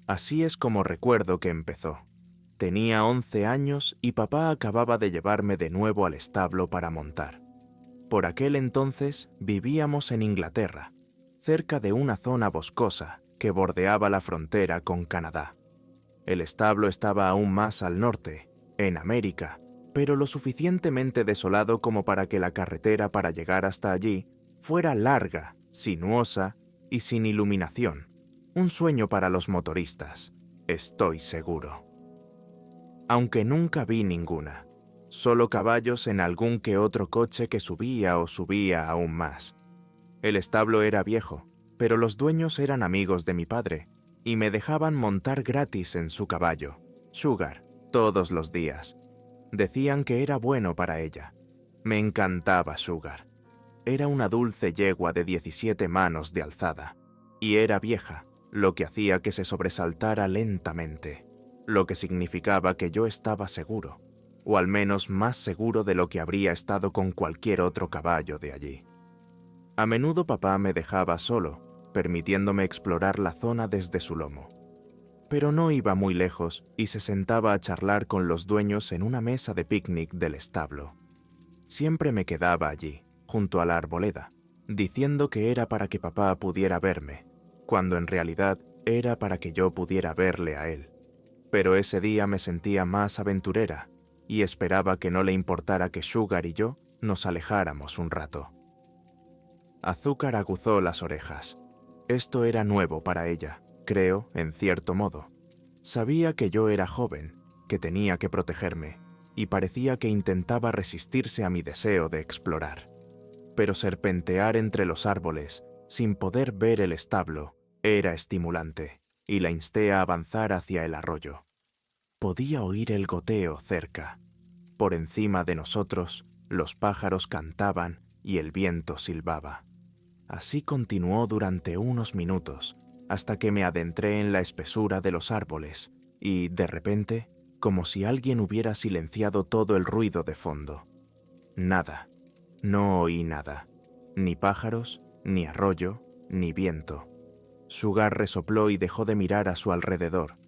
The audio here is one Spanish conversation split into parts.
Así es como recuerdo que empezó. Tenía 11 años y papá acababa de llevarme de nuevo al establo para montar. Por aquel entonces vivíamos en Inglaterra, cerca de una zona boscosa que bordeaba la frontera con Canadá. El establo estaba aún más al norte, en América, pero lo suficientemente desolado como para que la carretera para llegar hasta allí fuera larga, sinuosa y sin iluminación. Un sueño para los motoristas, estoy seguro. Aunque nunca vi ninguna, solo caballos en algún que otro coche que subía o subía aún más. El establo era viejo, pero los dueños eran amigos de mi padre y me dejaban montar gratis en su caballo, Sugar, todos los días. Decían que era bueno para ella. Me encantaba Sugar. Era una dulce yegua de 17 manos de alzada, y era vieja, lo que hacía que se sobresaltara lentamente, lo que significaba que yo estaba seguro, o al menos más seguro de lo que habría estado con cualquier otro caballo de allí. A menudo papá me dejaba solo, permitiéndome explorar la zona desde su lomo. Pero no iba muy lejos y se sentaba a charlar con los dueños en una mesa de picnic del establo. Siempre me quedaba allí, junto a la arboleda, diciendo que era para que papá pudiera verme, cuando en realidad era para que yo pudiera verle a él. Pero ese día me sentía más aventurera y esperaba que no le importara que Sugar y yo nos alejáramos un rato. Azúcar aguzó las orejas. Esto era nuevo para ella, creo, en cierto modo. Sabía que yo era joven, que tenía que protegerme, y parecía que intentaba resistirse a mi deseo de explorar. Pero serpentear entre los árboles, sin poder ver el establo, era estimulante, y la insté a avanzar hacia el arroyo. Podía oír el goteo cerca. Por encima de nosotros, los pájaros cantaban y el viento silbaba. Así continuó durante unos minutos, hasta que me adentré en la espesura de los árboles y, de repente, como si alguien hubiera silenciado todo el ruido de fondo. Nada. No oí nada. Ni pájaros, ni arroyo, ni viento. Sugar resopló y dejó de mirar a su alrededor.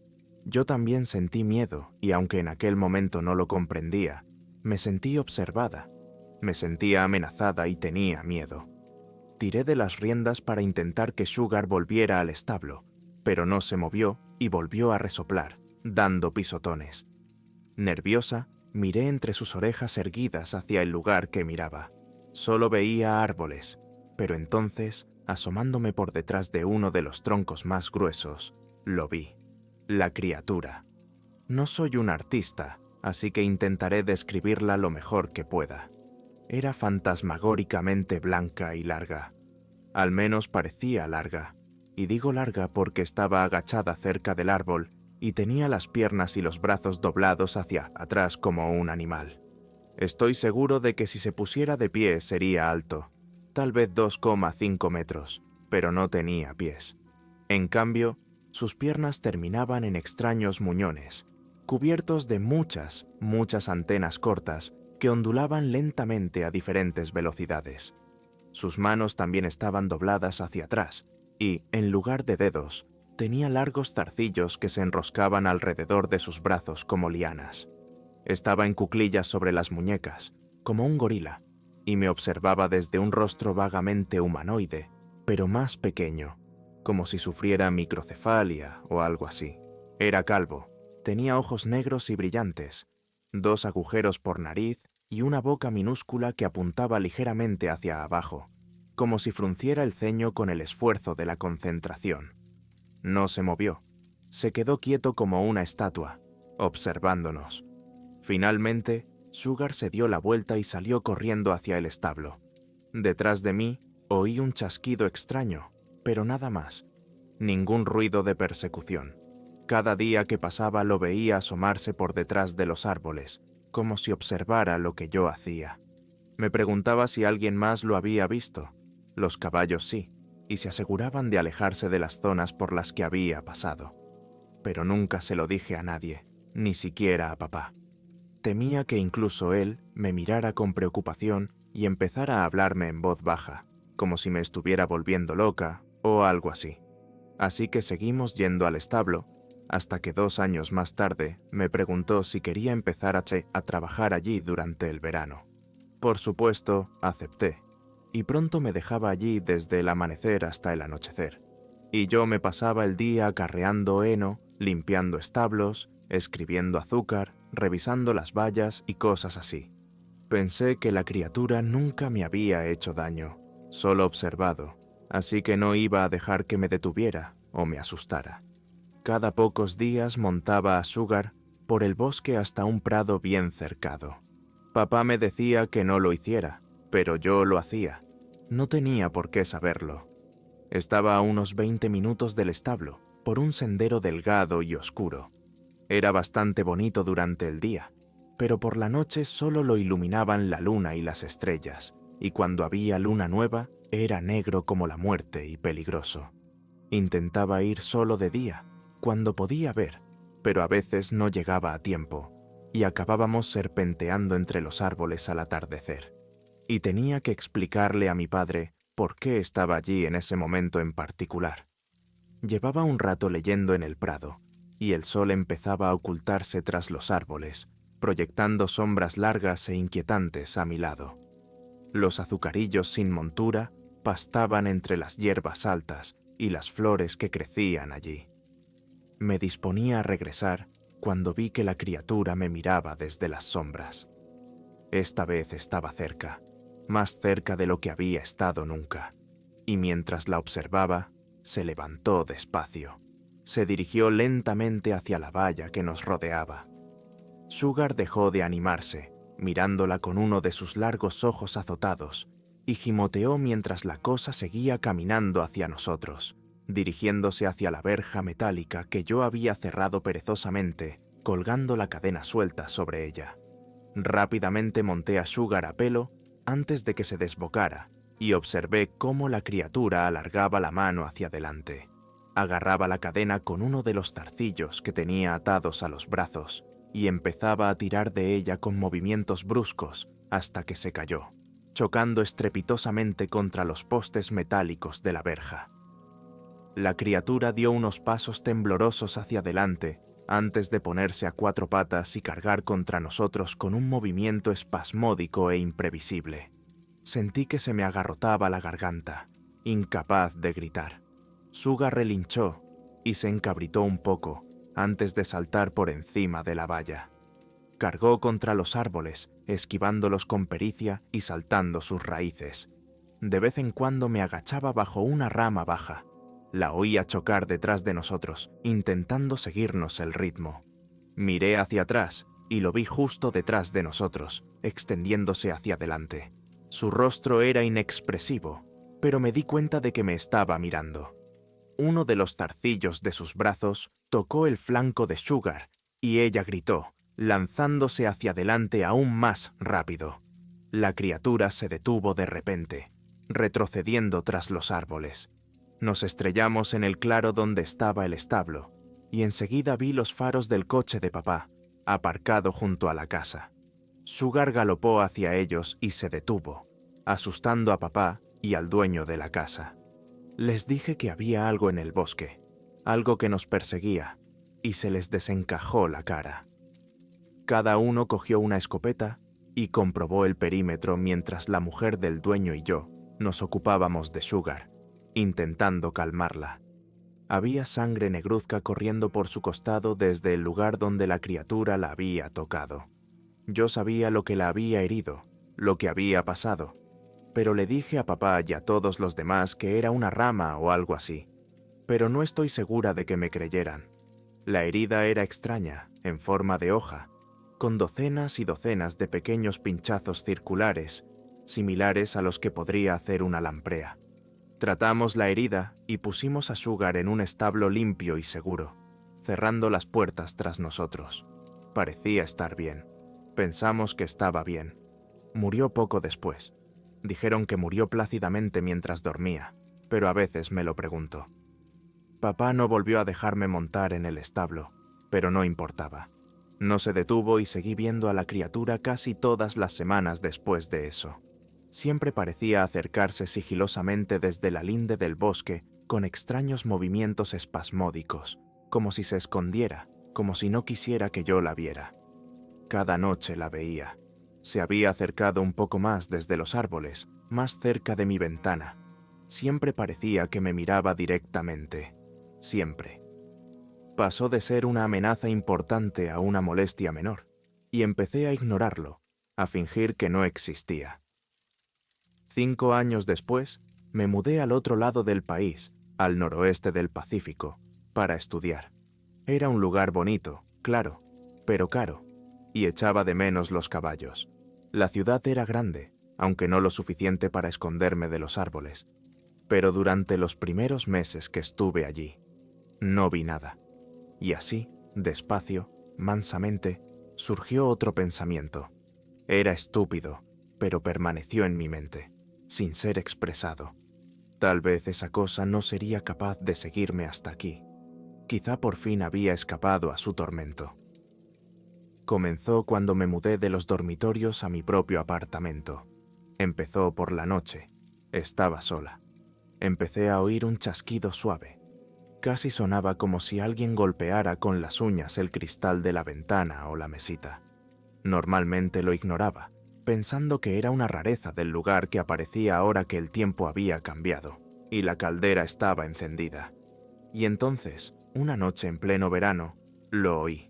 Yo también sentí miedo y, aunque en aquel momento no lo comprendía, me sentí observada. Me sentía amenazada y tenía miedo. Tiré de las riendas para intentar que Sugar volviera al establo, pero no se movió y volvió a resoplar, dando pisotones. Nerviosa, miré entre sus orejas erguidas hacia el lugar que miraba. Solo veía árboles, pero entonces, asomándome por detrás de uno de los troncos más gruesos, lo vi. La criatura. No soy un artista, así que intentaré describirla lo mejor que pueda. Era fantasmagóricamente blanca y larga. Al menos parecía larga, y digo larga porque estaba agachada cerca del árbol y tenía las piernas y los brazos doblados hacia atrás como un animal. Estoy seguro de que si se pusiera de pie sería alto, tal vez 2,5 metros, pero no tenía pies. En cambio, sus piernas terminaban en extraños muñones, cubiertos de muchas antenas cortas que ondulaban lentamente a diferentes velocidades. Sus manos también estaban dobladas hacia atrás y, en lugar de dedos, tenía largos zarcillos que se enroscaban alrededor de sus brazos como lianas. Estaba en cuclillas sobre las muñecas, como un gorila, y me observaba desde un rostro vagamente humanoide, pero más pequeño, como si sufriera microcefalia o algo así. Era calvo, tenía ojos negros y brillantes, 2 agujeros por nariz y una boca minúscula que apuntaba ligeramente hacia abajo, como si frunciera el ceño con el esfuerzo de la concentración. No se movió, se quedó quieto como una estatua, observándonos. Finalmente, Sugar se dio la vuelta y salió corriendo hacia el establo. Detrás de mí, oí un chasquido extraño, pero nada más. Ningún ruido de persecución. Cada día que pasaba lo veía asomarse por detrás de los árboles, como si observara lo que yo hacía. Me preguntaba si alguien más lo había visto. Los caballos sí, y se aseguraban de alejarse de las zonas por las que había pasado. Pero nunca se lo dije a nadie, ni siquiera a papá. Temía que incluso él me mirara con preocupación y empezara a hablarme en voz baja, como si me estuviera volviendo loca o algo así. Así que seguimos yendo al establo hasta que 2 años más tarde me preguntó si quería empezar a trabajar allí durante el verano. Por supuesto, acepté, y pronto me dejaba allí desde el amanecer hasta el anochecer. Y yo me pasaba el día acarreando heno, limpiando establos, escribiendo azúcar, revisando las vallas y cosas así. Pensé que la criatura nunca me había hecho daño, solo observado, así que no iba a dejar que me detuviera o me asustara. Cada pocos días montaba a Sugar por el bosque hasta un prado bien cercado. Papá me decía que no lo hiciera, pero yo lo hacía. No tenía por qué saberlo. Estaba a unos 20 minutos del establo, por un sendero delgado y oscuro. Era bastante bonito durante el día, pero por la noche solo lo iluminaban la luna y las estrellas, y cuando había luna nueva era negro como la muerte y peligroso. Intentaba ir solo de día, cuando podía ver, pero a veces no llegaba a tiempo, y acabábamos serpenteando entre los árboles al atardecer. Y tenía que explicarle a mi padre por qué estaba allí en ese momento en particular. Llevaba un rato leyendo en el prado, y el sol empezaba a ocultarse tras los árboles, proyectando sombras largas e inquietantes a mi lado. Los azucarillos sin montura pastaban entre las hierbas altas y las flores que crecían allí. Me disponía a regresar cuando vi que la criatura me miraba desde las sombras. Esta vez estaba cerca, más cerca de lo que había estado nunca, y mientras la observaba, se levantó despacio. Se dirigió lentamente hacia la valla que nos rodeaba. Sugar dejó de animarse, mirándola con uno de sus largos ojos azotados, y gimoteó mientras la cosa seguía caminando hacia nosotros, dirigiéndose hacia la verja metálica que yo había cerrado perezosamente, colgando la cadena suelta sobre ella. Rápidamente monté a Sugar a pelo antes de que se desbocara y observé cómo la criatura alargaba la mano hacia adelante. Agarraba la cadena con uno de los zarcillos que tenía atados a los brazos y empezaba a tirar de ella con movimientos bruscos hasta que se cayó, chocando estrepitosamente contra los postes metálicos de la verja. La criatura dio unos pasos temblorosos hacia adelante antes de ponerse a 4 patas y cargar contra nosotros con un movimiento espasmódico e imprevisible. Sentí que se me agarrotaba la garganta, incapaz de gritar. Sugar relinchó y se encabritó un poco antes de saltar por encima de la valla. Cargó contra los árboles, esquivándolos con pericia y saltando sus raíces. De vez en cuando me agachaba bajo una rama baja. La oía chocar detrás de nosotros, intentando seguirnos el ritmo. Miré hacia atrás y lo vi justo detrás de nosotros, extendiéndose hacia adelante. Su rostro era inexpresivo, pero me di cuenta de que me estaba mirando. Uno de los zarcillos de sus brazos tocó el flanco de Sugar y ella gritó, lanzándose hacia adelante aún más rápido. La criatura se detuvo de repente, retrocediendo tras los árboles. Nos estrellamos en el claro donde estaba el establo, y enseguida vi los faros del coche de papá, aparcado junto a la casa. Sugar galopó hacia ellos y se detuvo, asustando a papá y al dueño de la casa. Les dije que había algo en el bosque, algo que nos perseguía, y se les desencajó la cara. Cada uno cogió una escopeta y comprobó el perímetro mientras la mujer del dueño y yo nos ocupábamos de Sugar, intentando calmarla. Había sangre negruzca corriendo por su costado desde el lugar donde la criatura la había tocado. Yo sabía lo que la había herido, lo que había pasado, pero le dije a papá y a todos los demás que era una rama o algo así. Pero no estoy segura de que me creyeran. La herida era extraña, en forma de hoja, con docenas y docenas de pequeños pinchazos circulares, similares a los que podría hacer una lamprea. Tratamos la herida y pusimos a Sugar en un establo limpio y seguro, cerrando las puertas tras nosotros. Parecía estar bien. Pensamos que estaba bien. Murió poco después. Dijeron que murió plácidamente mientras dormía, pero a veces me lo pregunto. Papá no volvió a dejarme montar en el establo, pero no importaba. No se detuvo y seguí viendo a la criatura casi todas las semanas después de eso. Siempre parecía acercarse sigilosamente desde la linde del bosque con extraños movimientos espasmódicos, como si se escondiera, como si no quisiera que yo la viera. Cada noche la veía. Se había acercado un poco más desde los árboles, más cerca de mi ventana. Siempre parecía que me miraba directamente. Siempre. Pasó de ser una amenaza importante a una molestia menor, y empecé a ignorarlo, a fingir que no existía. 5 años después, me mudé al otro lado del país, al noroeste del Pacífico, para estudiar. Era un lugar bonito, claro, pero caro, y echaba de menos los caballos. La ciudad era grande, aunque no lo suficiente para esconderme de los árboles. Pero durante los primeros meses que estuve allí, no vi nada. Y así, despacio, mansamente, surgió otro pensamiento. Era estúpido, pero permaneció en mi mente, sin ser expresado. Tal vez esa cosa no sería capaz de seguirme hasta aquí. Quizá por fin había escapado a su tormento. Comenzó cuando me mudé de los dormitorios a mi propio apartamento. Empezó por la noche. Estaba sola. Empecé a oír un chasquido suave. Casi sonaba como si alguien golpeara con las uñas el cristal de la ventana o la mesita. Normalmente lo ignoraba, pensando que era una rareza del lugar que aparecía ahora que el tiempo había cambiado y la caldera estaba encendida. Y entonces, una noche en pleno verano, lo oí.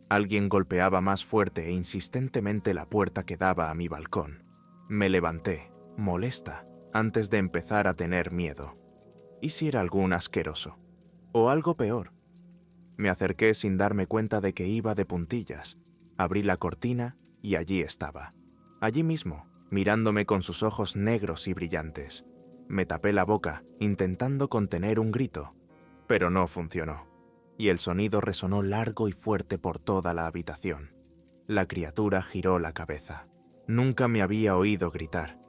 Alguien golpeaba más fuerte e insistentemente la puerta que daba a mi balcón. Me levanté, molesta, antes de empezar a tener miedo. ¿Y si era algún asqueroso? ¿O algo peor? Me acerqué sin darme cuenta de que iba de puntillas. Abrí la cortina y allí estaba. Allí mismo, mirándome con sus ojos negros y brillantes. Me tapé la boca, intentando contener un grito, pero no funcionó. Y el sonido resonó largo y fuerte por toda la habitación. La criatura giró la cabeza. Nunca me había oído gritar,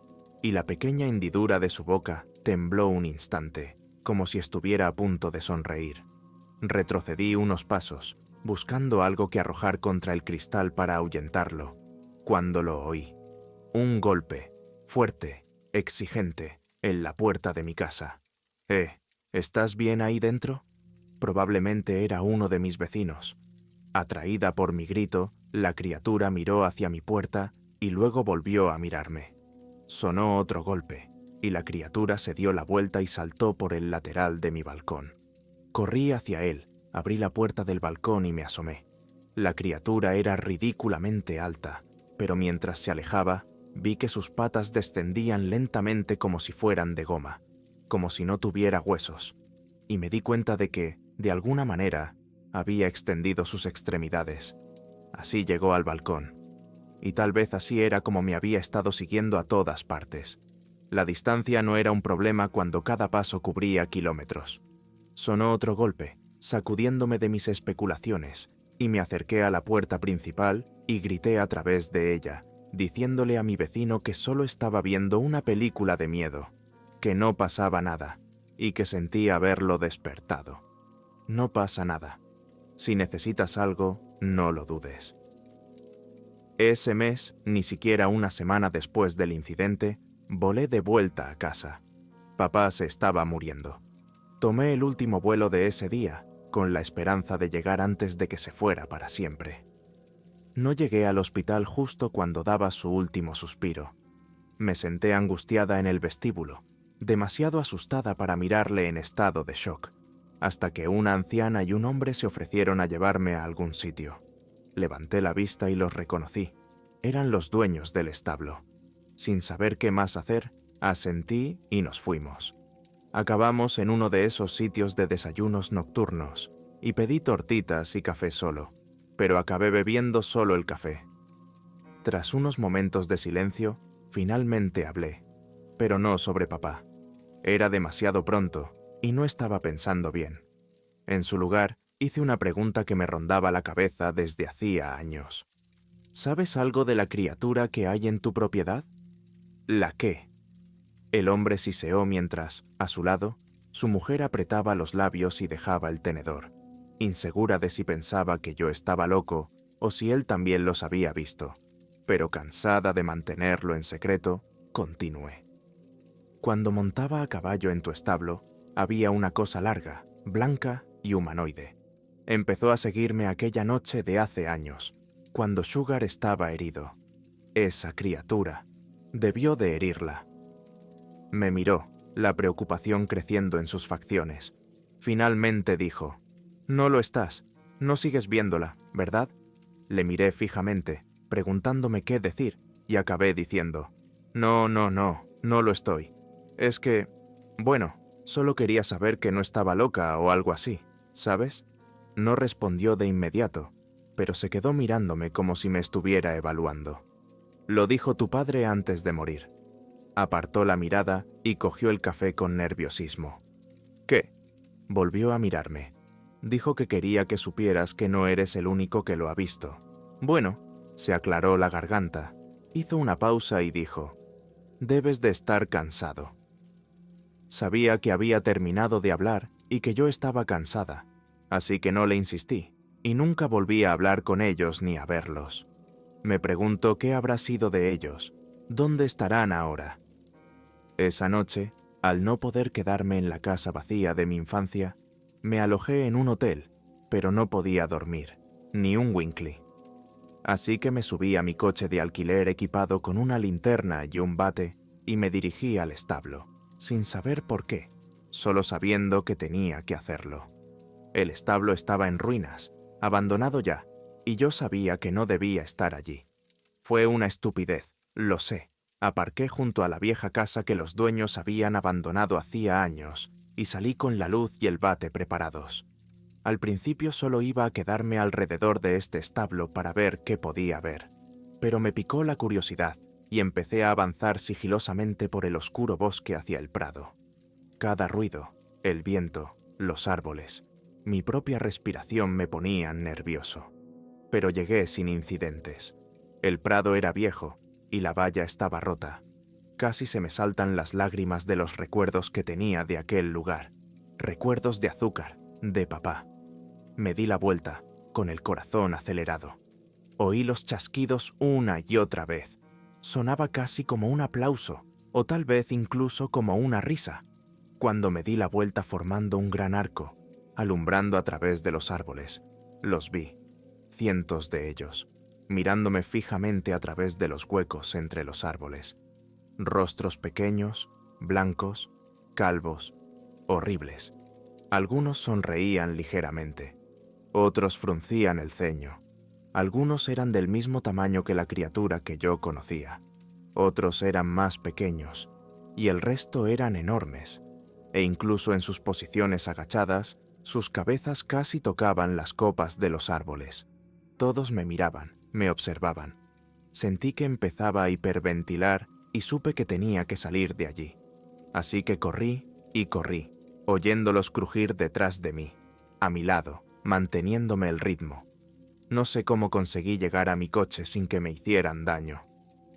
y la pequeña hendidura de su boca tembló un instante, como si estuviera a punto de sonreír. Retrocedí unos pasos, buscando algo que arrojar contra el cristal para ahuyentarlo, cuando lo oí. Un golpe, fuerte, exigente, en la puerta de mi casa. ¿Estás bien ahí dentro? Probablemente era uno de mis vecinos. Atraída por mi grito, la criatura miró hacia mi puerta y luego volvió a mirarme. Sonó otro golpe, y la criatura se dio la vuelta y saltó por el lateral de mi balcón. Corrí hacia él, abrí la puerta del balcón y me asomé. La criatura era ridículamente alta, pero mientras se alejaba, vi que sus patas descendían lentamente como si fueran de goma, como si no tuviera huesos, y me di cuenta de que, de alguna manera, había extendido sus extremidades. Así llegó al balcón, y tal vez así era como me había estado siguiendo a todas partes. La distancia no era un problema cuando cada paso cubría kilómetros. Sonó otro golpe, sacudiéndome de mis especulaciones, y me acerqué a la puerta principal y grité a través de ella, diciéndole a mi vecino que solo estaba viendo una película de miedo, que no pasaba nada, y que sentía haberlo despertado. No pasa nada. Si necesitas algo, no lo dudes. Ese mes, ni siquiera una semana después del incidente, volé de vuelta a casa. Papá se estaba muriendo. Tomé el último vuelo de ese día, con la esperanza de llegar antes de que se fuera para siempre. No llegué al hospital justo cuando daba su último suspiro. Me senté angustiada en el vestíbulo, demasiado asustada para mirarle en estado de shock, hasta que una anciana y un hombre se ofrecieron a llevarme a algún sitio. Levanté la vista y los reconocí. Eran los dueños del establo. Sin saber qué más hacer, asentí y nos fuimos. Acabamos en uno de esos sitios de desayunos nocturnos y pedí tortitas y café solo, pero acabé bebiendo solo el café. Tras unos momentos de silencio, finalmente hablé, pero no sobre papá. Era demasiado pronto y no estaba pensando bien. En su lugar, hice una pregunta que me rondaba la cabeza desde hacía años. ¿Sabes algo de la criatura que hay en tu propiedad? ¿La qué? El hombre siseó mientras, a su lado, su mujer apretaba los labios y dejaba el tenedor, insegura de si pensaba que yo estaba loco o si él también los había visto, pero cansada de mantenerlo en secreto, continué. Cuando montaba a caballo en tu establo, había una cosa larga, blanca y humanoide. Empezó a seguirme aquella noche de hace años, cuando Sugar estaba herido. Esa criatura. Debió de herirla. Me miró, la preocupación creciendo en sus facciones. Finalmente dijo: «No lo estás. No sigues viéndola, ¿verdad?». Le miré fijamente, preguntándome qué decir, y acabé diciendo: «No, no, no, no lo estoy. Es que, bueno, solo quería saber que no estaba loca o algo así, ¿sabes?». No respondió de inmediato, pero se quedó mirándome como si me estuviera evaluando. «Lo dijo tu padre antes de morir». Apartó la mirada y cogió el café con nerviosismo. «¿Qué?». Volvió a mirarme. «Dijo que quería que supieras que no eres el único que lo ha visto». «Bueno», se aclaró la garganta, hizo una pausa y dijo: «Debes de estar cansado». Sabía que había terminado de hablar y que yo estaba cansada, así que no le insistí, y nunca volví a hablar con ellos ni a verlos. Me pregunto qué habrá sido de ellos, dónde estarán ahora. Esa noche, al no poder quedarme en la casa vacía de mi infancia, me alojé en un hotel, pero no podía dormir, ni un Winkley. Así que me subí a mi coche de alquiler equipado con una linterna y un bate y me dirigí al establo, sin saber por qué, solo sabiendo que tenía que hacerlo. El establo estaba en ruinas, abandonado ya, y yo sabía que no debía estar allí. Fue una estupidez, lo sé. Aparqué junto a la vieja casa que los dueños habían abandonado hacía años y salí con la luz y el bate preparados. Al principio solo iba a quedarme alrededor de este establo para ver qué podía ver, pero me picó la curiosidad y empecé a avanzar sigilosamente por el oscuro bosque hacia el prado. Cada ruido, el viento, los árboles, mi propia respiración me ponían nervioso. Pero llegué sin incidentes. El prado era viejo y la valla estaba rota. Casi se me saltan las lágrimas de los recuerdos que tenía de aquel lugar. Recuerdos de azúcar, de papá. Me di la vuelta, con el corazón acelerado. Oí los chasquidos una y otra vez. Sonaba casi como un aplauso, o tal vez incluso como una risa, cuando me di la vuelta formando un gran arco, alumbrando a través de los árboles. Los vi, cientos de ellos, mirándome fijamente a través de los huecos entre los árboles. Rostros pequeños, blancos, calvos, horribles. Algunos sonreían ligeramente. Otros fruncían el ceño. Algunos eran del mismo tamaño que la criatura que yo conocía. Otros eran más pequeños, y el resto eran enormes. E incluso en sus posiciones agachadas, sus cabezas casi tocaban las copas de los árboles. Todos me miraban, me observaban. Sentí que empezaba a hiperventilar y supe que tenía que salir de allí. Así que corrí y corrí, oyéndolos crujir detrás de mí, a mi lado, manteniéndome el ritmo. No sé cómo conseguí llegar a mi coche sin que me hicieran daño,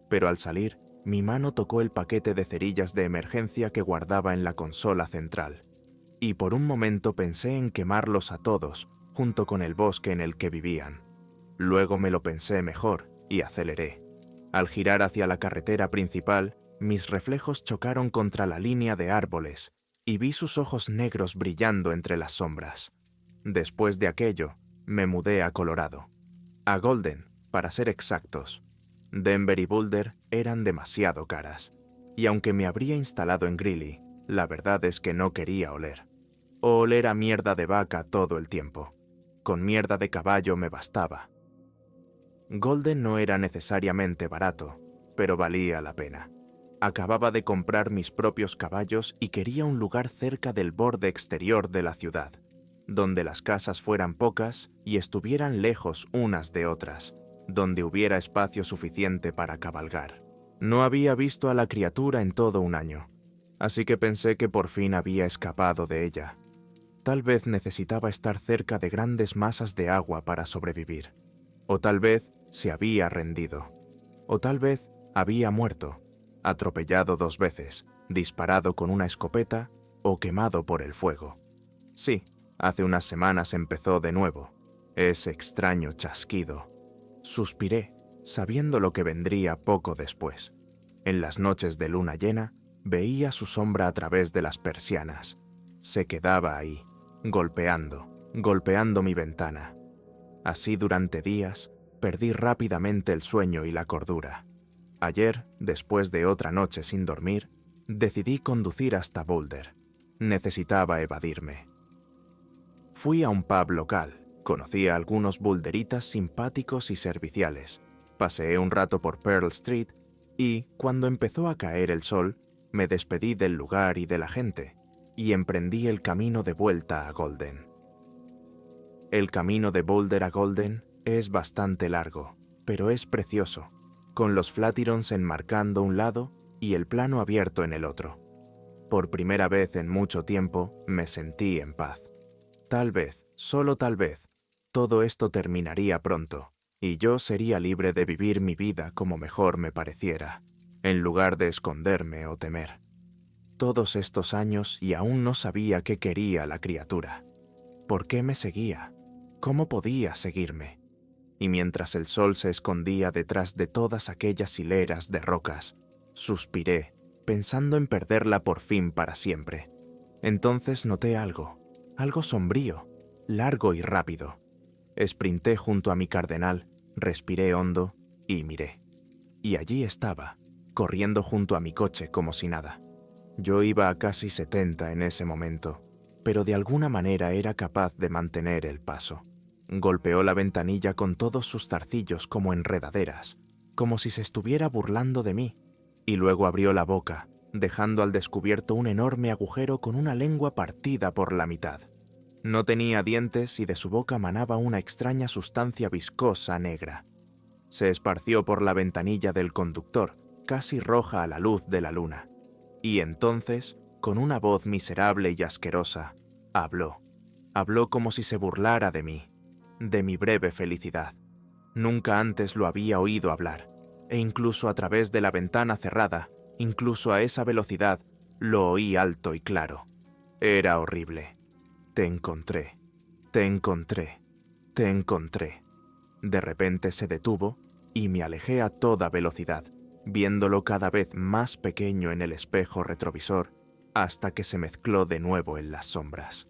pero al salir, mi mano tocó el paquete de cerillas de emergencia que guardaba en la consola central, y por un momento pensé en quemarlos a todos, junto con el bosque en el que vivían. Luego me lo pensé mejor y aceleré. Al girar hacia la carretera principal, mis reflejos chocaron contra la línea de árboles y vi sus ojos negros brillando entre las sombras. Después de aquello, me mudé a Colorado. A Golden, para ser exactos. Denver y Boulder eran demasiado caras, y aunque me habría instalado en Greeley, la verdad es que no quería oler. O oler a mierda de vaca todo el tiempo. Con mierda de caballo me bastaba. Golden no era necesariamente barato, pero valía la pena. Acababa de comprar mis propios caballos y quería un lugar cerca del borde exterior de la ciudad, donde las casas fueran pocas y estuvieran lejos unas de otras, donde hubiera espacio suficiente para cabalgar. No había visto a la criatura en todo un año, así que pensé que por fin había escapado de ella. Tal vez necesitaba estar cerca de grandes masas de agua para sobrevivir, o tal vez se había rendido, o tal vez había muerto, atropellado 2 veces, disparado con una escopeta o quemado por el fuego. Sí, hace unas semanas empezó de nuevo, ese extraño chasquido. Suspiré, sabiendo lo que vendría poco después. En las noches de luna llena, veía su sombra a través de las persianas. Se quedaba ahí, golpeando, golpeando mi ventana. Así durante días, perdí rápidamente el sueño y la cordura. Ayer, después de otra noche sin dormir, decidí conducir hasta Boulder. Necesitaba evadirme. Fui a un pub local, conocí a algunos boulderitas simpáticos y serviciales, paseé un rato por Pearl Street y, cuando empezó a caer el sol, me despedí del lugar y de la gente, y emprendí el camino de vuelta a Golden. El camino de Boulder a Golden es bastante largo, pero es precioso, con los Flatirons enmarcando un lado y el plano abierto en el otro. Por primera vez en mucho tiempo me sentí en paz. Tal vez, solo tal vez, todo esto terminaría pronto, y yo sería libre de vivir mi vida como mejor me pareciera, en lugar de esconderme o temer. Todos estos años y aún no sabía qué quería la criatura. ¿Por qué me seguía? ¿Cómo podía seguirme? Y mientras el sol se escondía detrás de todas aquellas hileras de rocas, suspiré, pensando en perderla por fin para siempre. Entonces noté algo sombrío, largo y rápido. Esprinté junto a mi cardenal, respiré hondo y miré. Y allí estaba, corriendo junto a mi coche como si nada. Yo iba a casi 70 en ese momento, pero de alguna manera era capaz de mantener el paso. Golpeó la ventanilla con todos sus zarcillos como enredaderas, como si se estuviera burlando de mí, y luego abrió la boca, dejando al descubierto un enorme agujero con una lengua partida por la mitad. No tenía dientes y de su boca manaba una extraña sustancia viscosa negra. Se esparció por la ventanilla del conductor, casi roja a la luz de la luna. Y entonces, con una voz miserable y asquerosa, habló. Habló como si se burlara de mí, de mi breve felicidad. Nunca antes lo había oído hablar, e incluso a través de la ventana cerrada, incluso a esa velocidad, lo oí alto y claro. Era horrible. Te encontré, te encontré, te encontré. De repente se detuvo y me alejé a toda velocidad, viéndolo cada vez más pequeño en el espejo retrovisor, hasta que se mezcló de nuevo en las sombras.